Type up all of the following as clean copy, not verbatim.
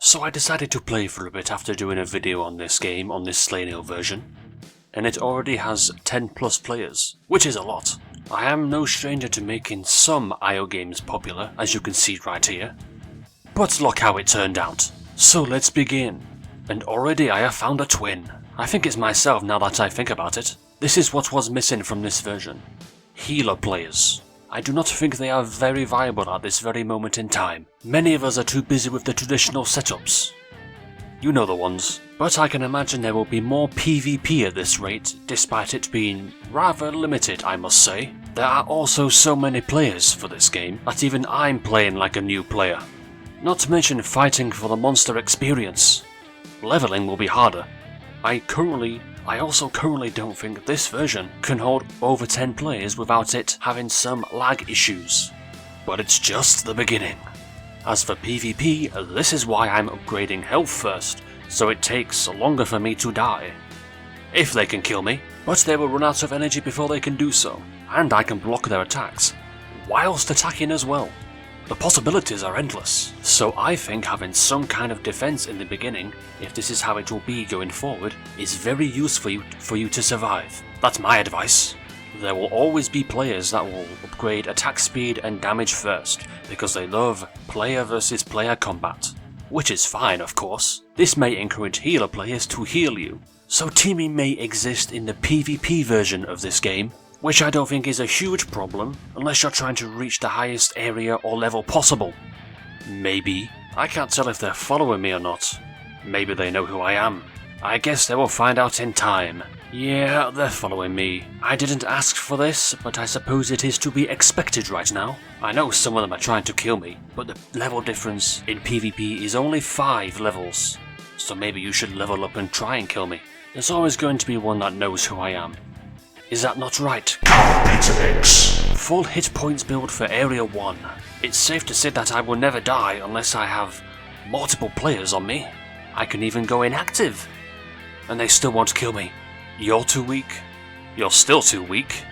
So I decided to play for a bit after doing a video on this game, on this Slaneal version, and it already has 10 plus players, which is a lot. I am no stranger to making some IO games popular, as you can see right here. But look how it turned out. So let's begin. And already I have found a twin. I think it's myself now that I think about it. This is what was missing from this version. Healer players. I do not think they are very viable at this very moment in time. Many of us are too busy with the traditional setups. You know the ones. But I can imagine there will be more PvP at this rate, despite it being rather limited, I must say. There are also so many players for this game that even I'm playing like a new player. Not to mention fighting for the monster experience. Leveling will be harder. I also currently don't think this version can hold over 10 players without it having some lag issues. But it's just the beginning. As for PvP, this is why I'm upgrading health first, so it takes longer for me to die. If they can kill me, but they will run out of energy before they can do so, and I can block their attacks, whilst attacking as well. The possibilities are endless, so I think having some kind of defense in the beginning, if this is how it will be going forward, is very useful for you to survive. That's my advice. There will always be players that will upgrade attack speed and damage first, because they love player versus player combat. Which is fine, of course. This may encourage healer players to heal you, so teaming may exist in the PvP version of this game, which I don't think is a huge problem, unless you're trying to reach the highest area or level possible. Maybe. I can't tell if they're following me or not. Maybe they know who I am. I guess they will find out in time. Yeah, they're following me. I didn't ask for this, but I suppose it is to be expected right now. I know some of them are trying to kill me, but the level difference in PvP is only 5 levels. So maybe you should level up and try and kill me. There's always going to be one that knows who I am. Is that not right? Full hit points build for Area 1. It's safe to say that I will never die unless I have multiple players on me. I can even go inactive. And they still won't kill me. You're too weak. You're still too weak.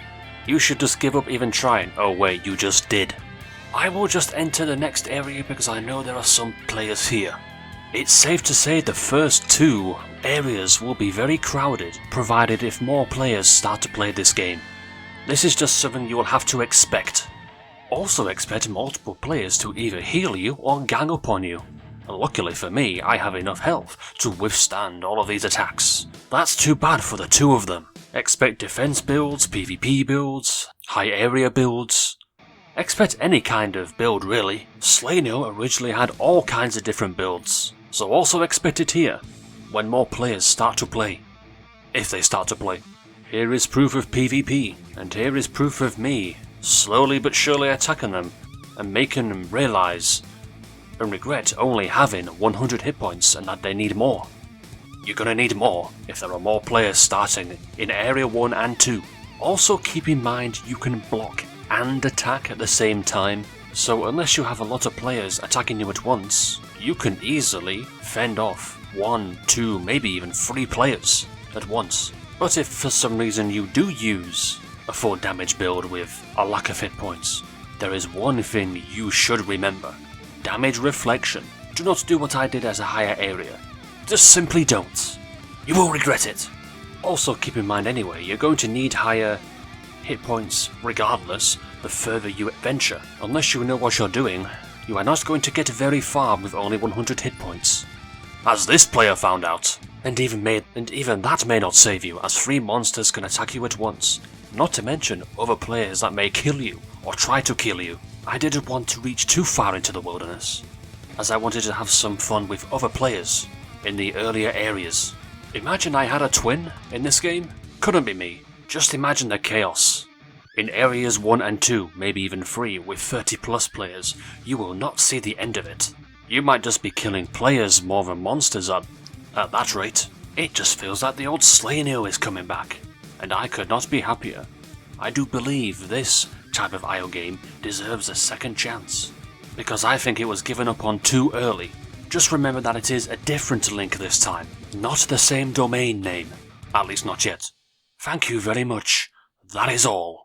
You should just give up even trying. Oh wait, you just did. I will just enter the next area because I know there are some players here. It's safe to say the first 2 areas will be very crowded, provided if more players start to play this game. This is just something you will have to expect. Also expect multiple players to either heal you or gang up on you. And luckily for me, I have enough health to withstand all of these attacks. That's too bad for the 2 of them. Expect defense builds, PvP builds, high area builds. Expect any kind of build really. Slaneal originally had all kinds of different builds. So also expect it here, when more players start to play. If they start to play. Here is proof of PvP, and here is proof of me, slowly but surely attacking them, and making them realise and regret only having 100 hit points and that they need more. You're gonna need more if there are more players starting in Area 1 and 2. Also keep in mind you can block and attack at the same time, so unless you have a lot of players attacking you at once, you can easily fend off 1, 2, maybe even 3 players at once. But if for some reason you do use a full damage build with a lack of hit points, there is one thing you should remember. Damage reflection. Do not do what I did as a higher area. Just simply don't. You will regret it. Also keep in mind anyway, you're going to need higher hit points regardless the further you venture. Unless you know what you're doing, you are not going to get very far with only 100 hit points. As this player found out. And even that may not save you, as 3 monsters can attack you at once. Not to mention other players that may kill you, or try to kill you. I didn't want to reach too far into the wilderness, as I wanted to have some fun with other players in the earlier areas. Imagine I had a twin in this game? Couldn't be me. Just imagine the chaos. In areas 1 and 2, maybe even 3, with 30 plus players, you will not see the end of it. You might just be killing players more than monsters at that rate. It just feels like the old Slaneal is coming back, and I could not be happier. I do believe this type of IO game deserves a second chance, because I think it was given up on too early. Just remember that it is a different link this time, not the same domain name, at least not yet. Thank you very much. That is all.